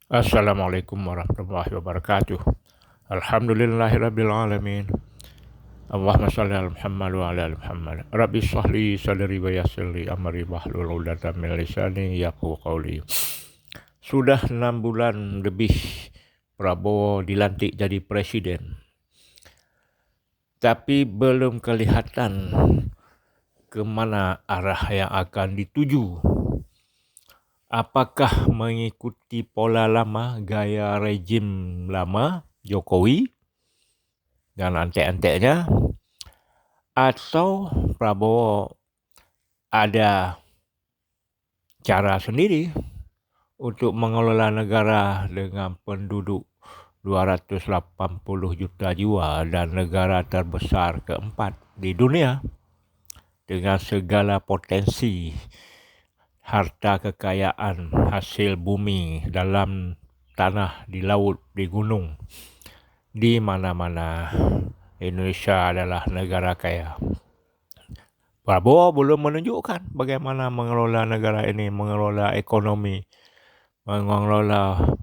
Assalamualaikum warahmatullahi wabarakatuh. Alhamdulillahirabbil alamin. Allahumma shalli ala Muhammad wa ala ali Muhammad. Rabbi shrah li sadri wa yassir li amri wahlul 'uqdatam min lisani yafqahu qawli. Sudah 6 bulan lebih Prabowo dilantik jadi presiden. Tapi belum kelihatan ke mana arah yang akan dituju. Apakah mengikuti pola lama, gaya rejim lama Jokowi dan antek-anteknya, atau Prabowo ada cara sendiri untuk mengelola negara dengan penduduk 280 juta jiwa dan negara terbesar keempat di dunia dengan segala potensi harta kekayaan hasil bumi dalam tanah, di laut, di gunung, di mana-mana. Indonesia adalah negara kaya. Prabowo belum menunjukkan bagaimana mengelola negara ini, mengelola ekonomi, mengelola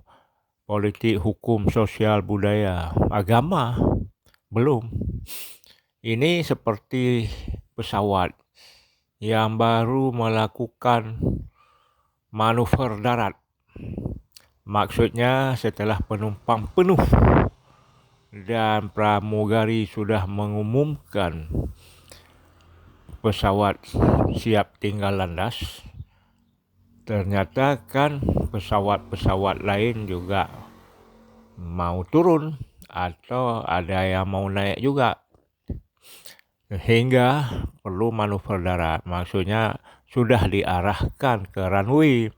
politik, hukum, sosial, budaya, agama. Belum. Ini seperti pesawat yang baru melakukan manuver darat. Maksudnya setelah penumpang penuh dan pramugari sudah mengumumkan pesawat siap tinggal landas, ternyata kan pesawat-pesawat lain juga mau turun atau ada yang mau naik juga, sehingga perlu manuver darat. Maksudnya sudah diarahkan ke runway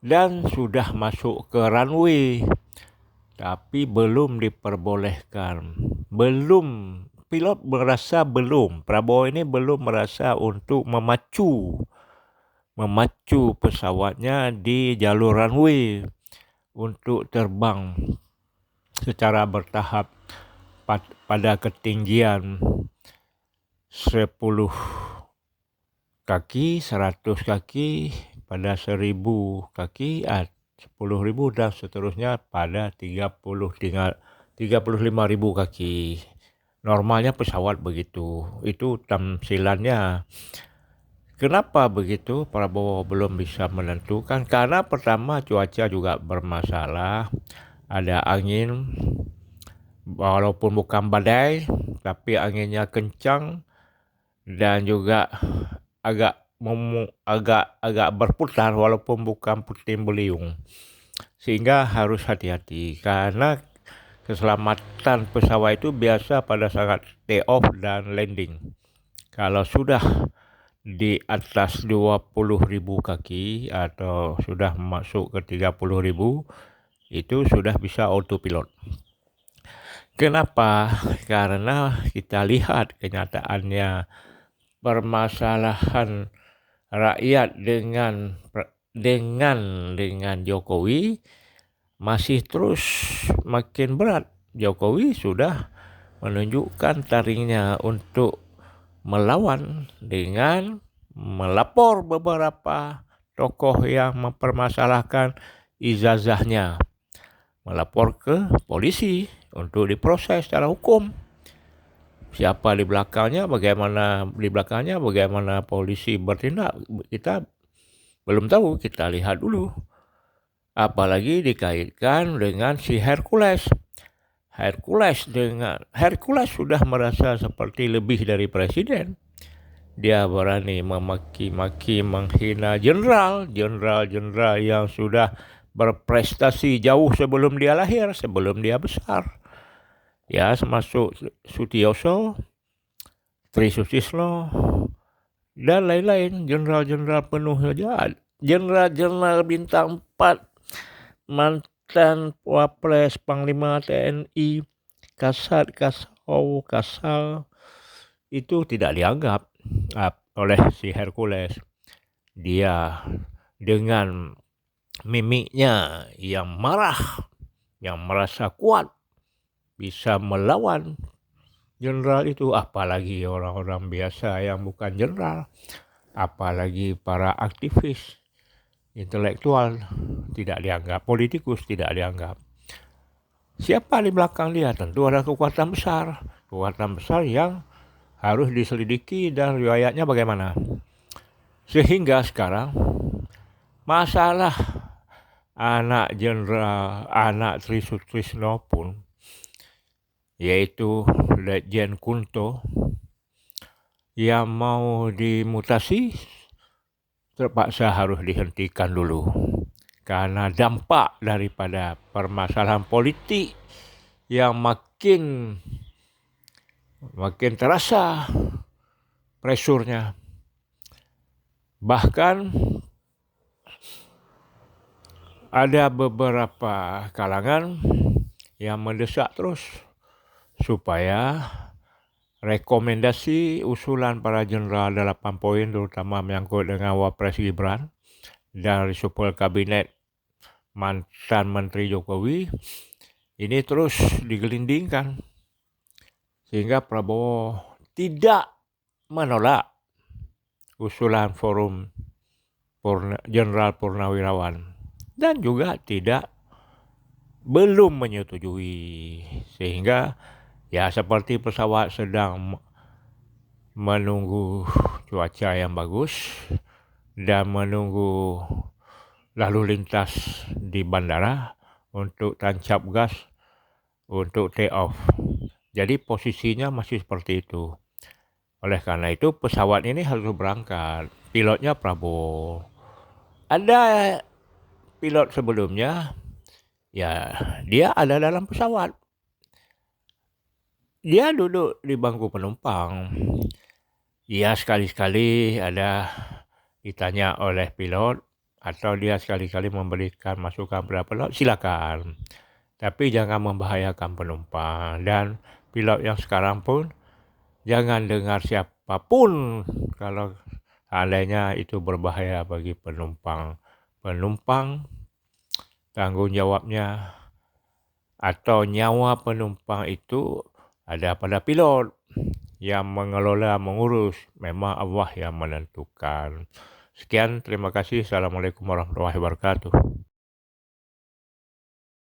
dan sudah masuk ke runway, tapi belum diperbolehkan. Pilot merasa Prabowo ini belum merasa untuk memacu pesawatnya di jalur runway untuk terbang secara bertahap pada ketinggian 10 kaki, 100 kaki, pada 1000 kaki, 10.000 dan seterusnya pada 35.000 kaki. Normalnya pesawat begitu. Itu tamsilannya. Kenapa begitu? Prabowo belum bisa menentukan. Karena pertama cuaca juga bermasalah. Ada angin, walaupun bukan badai, tapi anginnya kencang dan juga agak berputar walaupun bukan puting beliung, sehingga harus hati-hati karena keselamatan pesawat itu biasa pada saat take off dan landing. Kalau sudah di atas 20.000 kaki atau sudah masuk ke 30.000, itu sudah bisa autopilot. Kenapa? Karena kita lihat kenyataannya, permasalahan rakyat dengan Jokowi masih terus makin berat. Jokowi sudah menunjukkan taringnya untuk melawan dengan melapor beberapa tokoh yang mempermasalahkan ijazahnya, melapor ke polisi untuk diproses secara hukum. Siapa di belakangnya, bagaimana polisi bertindak, kita belum tahu, kita lihat dulu. Apalagi dikaitkan dengan si Hercules. Hercules sudah merasa seperti lebih dari presiden. Dia berani memaki-maki, menghina jenderal yang sudah berprestasi jauh sebelum dia lahir, sebelum dia besar. Ya, termasuk Sutioso, Trisutisno, dan lain-lain, jenderal-jenderal penuh saja. Jenderal bintang 4, mantan Wapres, Panglima TNI, Kasat, Kasal, itu tidak dianggap oleh si Hercules. Dia dengan mimiknya yang marah, yang merasa kuat, bisa melawan jenderal itu. Apalagi orang-orang biasa yang bukan jenderal, apalagi para aktivis intelektual tidak dianggap, politikus tidak dianggap. Siapa di belakang dia? Tentu ada kekuatan besar yang harus diselidiki dan riwayatnya bagaimana. Sehingga sekarang masalah anak jenderal, anak Tri Sutrisno pun, yaitu Letjen Kunto, yang mau dimutasi terpaksa harus dihentikan dulu. Karena dampak daripada permasalahan politik yang makin terasa presurnya. Bahkan ada beberapa kalangan yang mendesak terus supaya rekomendasi usulan para jenderal 8 poin terutama menyangkut dengan Wapres Gibran dan reshuffle kabinet mantan Menteri Jokowi ini terus digelindingkan sehingga Prabowo tidak menolak usulan forum Jenderal Purnawirawan dan juga belum menyetujui, sehingga ya seperti pesawat sedang menunggu cuaca yang bagus dan menunggu lalu lintas di bandara untuk tancap gas untuk take off. Jadi posisinya masih seperti itu. Oleh karena itu pesawat ini harus berangkat. Pilotnya Prabowo. Ada pilot sebelumnya, ya dia ada dalam pesawat. Dia duduk di bangku penumpang. Ya sekali-sekali ada ditanya oleh pilot atau dia sekali-kali memberikan masukan kepada pilot, silakan. Tapi jangan membahayakan penumpang. Dan pilot yang sekarang pun jangan dengar siapapun kalau seandainya itu berbahaya bagi penumpang. Penumpang tanggung jawabnya atau nyawa penumpang itu ada pada pilot yang mengelola, mengurus. Memang Allah yang menentukan. Sekian, terima kasih. Assalamualaikum warahmatullahi wabarakatuh.